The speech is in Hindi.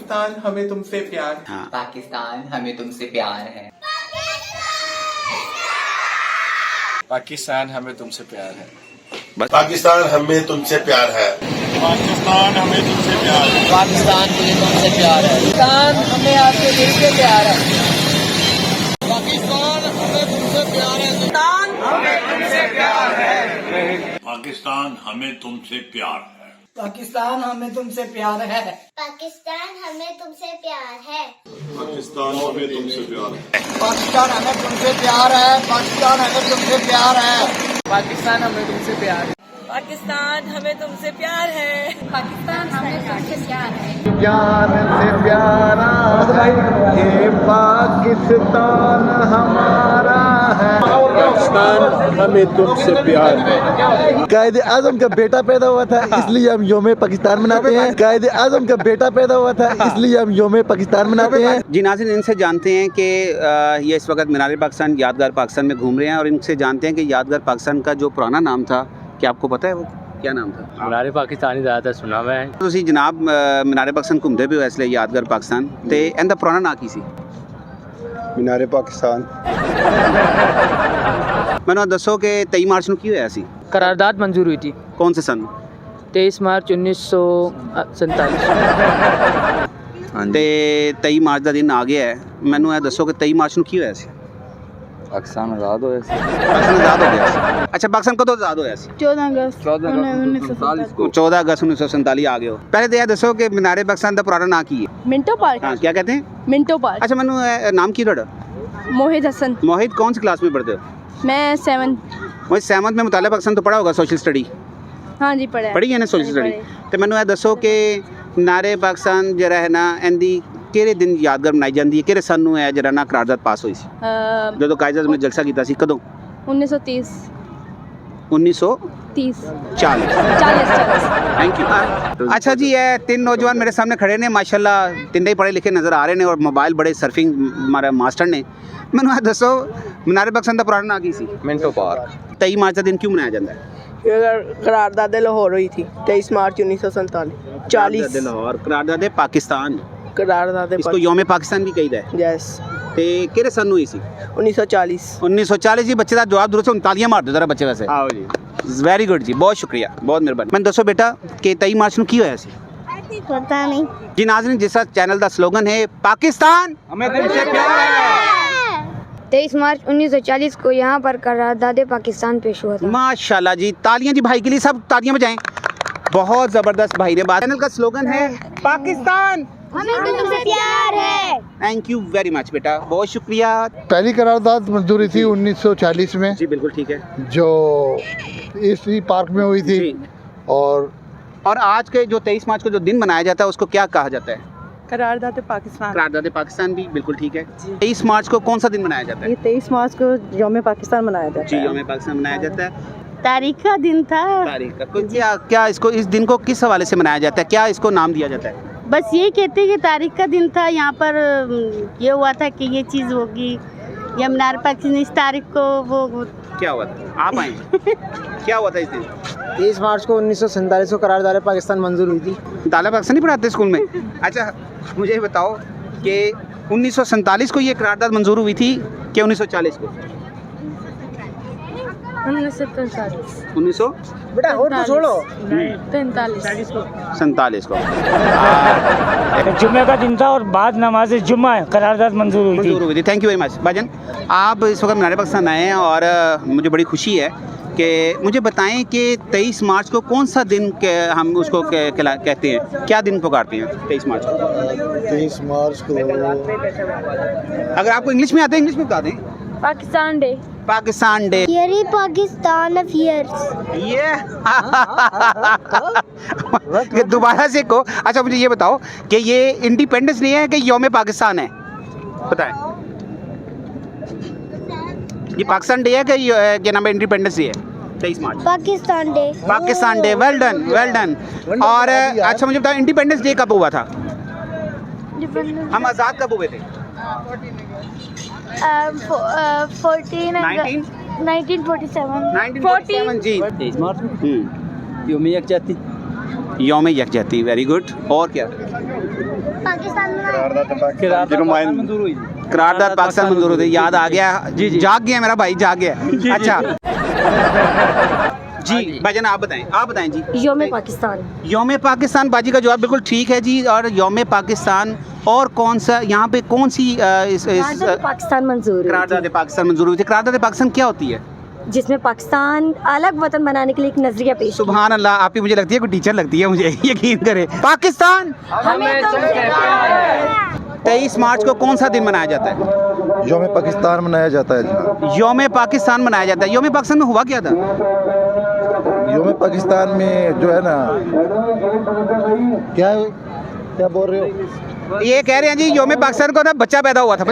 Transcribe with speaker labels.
Speaker 1: पाकिस्तान हमें तुमसे प्यार है।
Speaker 2: हाँ।
Speaker 3: पाकिस्तान हमें तुमसे प्यार है।
Speaker 4: पाकिस्तान हमें तुमसे प्यार है।
Speaker 5: पाकिस्तान हमें तुमसे प्यार है।
Speaker 4: पाकिस्तान हमें तुमसे प्यार है।
Speaker 3: पाकिस्तान मुझे तुमसे प्यार है। पाकिस्तान हमें आपके दिल से प्यार है।
Speaker 4: पाकिस्तान हमें तुमसे प्यार है।
Speaker 6: पाकिस्तान हमें तुमसे प्यार है।
Speaker 7: पाकिस्तान हमें तुमसे प्यार है।
Speaker 8: पाकिस्तान हमें तुमसे प्यार है।
Speaker 5: पाकिस्तान हमें तुमसे प्यार है।
Speaker 7: पाकिस्तान हमें तुमसे प्यार है। पाकिस्तान हमें तुमसे प्यार है।
Speaker 3: पाकिस्तान हमें तुमसे प्यार है।
Speaker 9: पाकिस्तान हमें तुमसे प्यार है। पाकिस्तान हमें तुमसे प्यार है।
Speaker 10: जान से प्यारा ये पाकिस्तान हमारा है।
Speaker 4: पाकिस्तान हमें तुमसे प्यार है।
Speaker 10: कायदे आजम का बेटा पैदा हुआ था इसलिए हम योम पाकिस्तान मनाते हैं। कायदे आजम का बेटा पैदा हुआ था इसलिए हम योम पाकिस्तान मनाते हैं।
Speaker 2: जी नाज़रीन, इनसे जानते हैं कि ये इस वक्त मीनार पाकिस्तान यादगार पाकिस्तान में घूम रहे हैं और इनसे जानते हैं कि यादगार पाकिस्तान का जो पुराना नाम था, क्या आपको पता है वो क्या नाम था?
Speaker 11: मीनार पाकिस्तान ही ज़्यादातर सुना मैं।
Speaker 2: ਤੁਸੀਂ जनाब मीनार पाकिस्तान घूमते भी हो इसलिए यादगार पाकिस्तान ते ਇਹਦਾ ਪੁਰਾਣਾ ਨਾਂ ਕੀ ਸੀ?
Speaker 10: मीनार पाकिस्तान।
Speaker 2: ਮੈਨੂੰ ਦੱਸੋ कि 23 मार्च ਨੂੰ ਕੀ ਹੋਇਆ ਸੀ?
Speaker 11: करारदाद मंजूर हुई थी
Speaker 2: कौन से सन?
Speaker 11: 23 मार्च 1947।
Speaker 2: ਤੇ 23 ਮਾਰਚ ਦਾ ਦਿਨ ਆ ਗਿਆ ਹੈ। ਮੈਨੂੰ ਇਹ ਦੱਸੋ ਕਿ 23 ਮਾਰਚ ਨੂੰ ਕੀ ਹੋਇਆ ਸੀ?
Speaker 11: पाकिस्तान आज़ाद होया सी।
Speaker 2: पाकिस्तान आज़ाद हो गया ਸੀ। ਅੱਛਾ, ਪਾਕਿਸਤਾਨ ਕਦੋਂ ਆਜ਼ਾਦ ਹੋਇਆ ਸੀ?
Speaker 8: 14 अगस्त
Speaker 11: 1947 को।
Speaker 2: 14 अगस्त 1947 आ गए हो। पहले तो यह दसो कि मीनार पाकिस्तान का पुराना नाम की है?
Speaker 8: Minto park.
Speaker 2: हाँ, क्या कहते हैं?
Speaker 8: Minto park.
Speaker 2: अच्छा, मैनू नाम की थोड़ा?
Speaker 8: मोहित हसन।
Speaker 2: मोहित कौन सी क्लास में पढ़ते हो?
Speaker 8: मैं 7th।
Speaker 2: मोहित 7th में मुतालिब पाकिस्तान तो पढ़ा होगा, सोशल स्टडी
Speaker 8: हाँ जी पढ़ा
Speaker 2: पढ़ी है ना सोशल स्टडी। तो मैनू यह दसो कि मीनार पाकिस्तान जरा है ना इनकी किहड़े दिन यादगार मनाई जाती है, किहड़े सन नूं है जरा ना करारदाद पास हुई सी? जो कायदे आज़म ने जलसा किया सी कदों?
Speaker 8: 1930
Speaker 2: 1940।
Speaker 8: 40।
Speaker 2: Thank you. अच्छा जी, ये तीन नौजवान मेरे सामने खड़े ने, माशाल्लाह तीनों ही पढ़े लिखे नज़र आ रहे हैं और मोबाइल बड़े सर्फिंग हमारे मास्टर ने। मैनू ये दसो मीनार पाकिस्तान का पुराना नाम की सी?
Speaker 11: Minto park.
Speaker 2: 23 मार्च का दिन क्यों मनाया जाता है?
Speaker 7: करारदाद लाहौर हुई थी 23 मार्च 1947। 40
Speaker 2: लाहौर करारदाद पाकिस्तान,
Speaker 7: करारदाद
Speaker 2: इसको योम पाकिस्तान भी कही है।
Speaker 7: यस।
Speaker 2: ते किहड़े सन हुई सी?
Speaker 7: 1940।
Speaker 2: 1940 जी। बच्चे का जवाब दुरुस्त है, तालियां मार दो जरा बच्चे वैसे। आओ जी, वेरी गुड जी, बहुत शुक्रिया, बहुत मेहरबानी। मैं दसो बेटा कि 23 मार्च को की होया सी?
Speaker 8: पता नहीं
Speaker 2: जी नाज़रीन, जिस चैनल का स्लोगन है पाकिस्तान हमें तुमसे प्यार है।
Speaker 8: 23 मार्च 1940 को यहाँ पर करारदाद पाकिस्तान पेश हुआ था।
Speaker 2: माशाल्लाह जी, तालियां जी भाई के लिए, सब तालियां बजाएं। बहुत ज़बरदस्त भाई ने बात। चैनल का स्लोगन है पाकिस्तान
Speaker 8: हमें तुमसे प्यार है।
Speaker 2: थैंक यू वेरी मच बेटा, बहुत शुक्रिया।
Speaker 10: पहली करारदाद मंजूरी थी 1940 में,
Speaker 2: जी बिल्कुल ठीक है,
Speaker 10: जो इसी पार्क में हुई थी।
Speaker 2: जी।
Speaker 10: और
Speaker 2: आज के जो 23 मार्च को जो दिन मनाया जाता है उसको क्या कहा जाता है?
Speaker 7: करारदाद पाकिस्तान।
Speaker 2: करारदाद पाकिस्तान भी बिल्कुल ठीक है। 23 मार्च को कौन सा दिन मनाया जाता है?
Speaker 7: ये 23 मार्च को योम पाकिस्तान मनाया जाता
Speaker 2: जी, योम पाकिस्तान मनाया जाता है।
Speaker 8: तारीख का दिन था।
Speaker 2: तारीख का क्या इसको, इस दिन को किस हवाले से मनाया जाता है, क्या इसको नाम दिया जाता है?
Speaker 8: बस ये कहते हैं कि तारीख का दिन था, यहाँ पर ये हुआ था कि ये चीज़ होगी। या मीनार पाकिस्तान इस तारीख को वो
Speaker 2: क्या हुआ था? आप आए क्या हुआ था इस दिन?
Speaker 7: 23 मार्च को 1947 को करारदाद पाकिस्तान मंजूर हुई थी।
Speaker 2: तालिब पाकिस्तान नहीं पढ़ाते स्कूल में? अच्छा, मुझे ये बताओ कि 1947 को ये करारदाद मंजूर हुई थी कि 1940 को? 1900
Speaker 7: बेटा और तो छोड़ो।
Speaker 2: 47 को
Speaker 11: जुम्मे का दिन था और बाद नमाज जुम्मा करारदाद मंजूर हुई
Speaker 2: थी। थैंक यू वेरी मच भाईजान। आप इस वक्त मीनार पाकिस्तान आए हैं और मुझे बड़ी खुशी है कि मुझे बताएं कि 23 मार्च को कौन सा दिन के हम उसको कहते हैं, क्या दिन पुकारते हैं 23 मार्च को?
Speaker 10: 23 मार्च को
Speaker 2: अगर आपको इंग्लिश में आते हैं इंग्लिश में बता दें।
Speaker 8: पाकिस्तान डे।
Speaker 2: पाकिस्तान डे।
Speaker 8: ये पाकिस्तान अफेयर्स।
Speaker 2: ये दोबारा से को। अच्छा, मुझे ये बताओ कि ये इंडिपेंडेंस डे है कि योम पाकिस्तान है? बताएं, ये पाकिस्तान डे है कि क्या नाम है, इंडिपेंडेंस डे है? 23 March
Speaker 8: Pakistan day.
Speaker 2: Pakistan day, well done well done. और अच्छा मुझे बताओ इंडिपेंडेंस डे कब हुआ था? हम आज़ाद कब हुए थे? 1947 जी।
Speaker 11: 23 मार्च योम यकजहती।
Speaker 2: योम यकजहती, वेरी गुड। और क्या? करारदाद पाकिस्तान मंजूर हुई, याद आ गया। जी जाग गया मेरा भाई, जाग गया। अच्छा जी भाईजान आप बताएं जी।
Speaker 9: योम पाकिस्तान।
Speaker 2: योम पाकिस्तान बाजी का जवाब बिल्कुल ठीक है जी। और योम पाकिस्तान और कौन सा यहाँ पे कौन सी
Speaker 9: पाकिस्तान मंजूर
Speaker 2: करारदाद पाकिस्तान मंजूर हुई थी। करारदाद पाकिस्तान क्या होती है?
Speaker 9: जिसमें पाकिस्तान अलग वतन बनाने के लिए एक नजरिया पेश।
Speaker 2: सुभान अल्लाह, आप ही मुझे लगती है कोई टीचर लगती है मुझे, यकीन करे। पाकिस्तान
Speaker 3: हमें तुमसे प्यार है।
Speaker 2: 23 मार्च को कौन सा दिन मनाया जाता है?
Speaker 10: योम पाकिस्तान मनाया जाता है जनाब।
Speaker 2: योम पाकिस्तान मनाया जाता है। योम पाकिस्तान में हुआ क्या था?
Speaker 10: योम पाकिस्तान में जो है ना, क्या बोल रहे हो?
Speaker 2: ये कह रहे हैं जी योम पाकिस्तान को ना बच्चा पैदा हुआ था।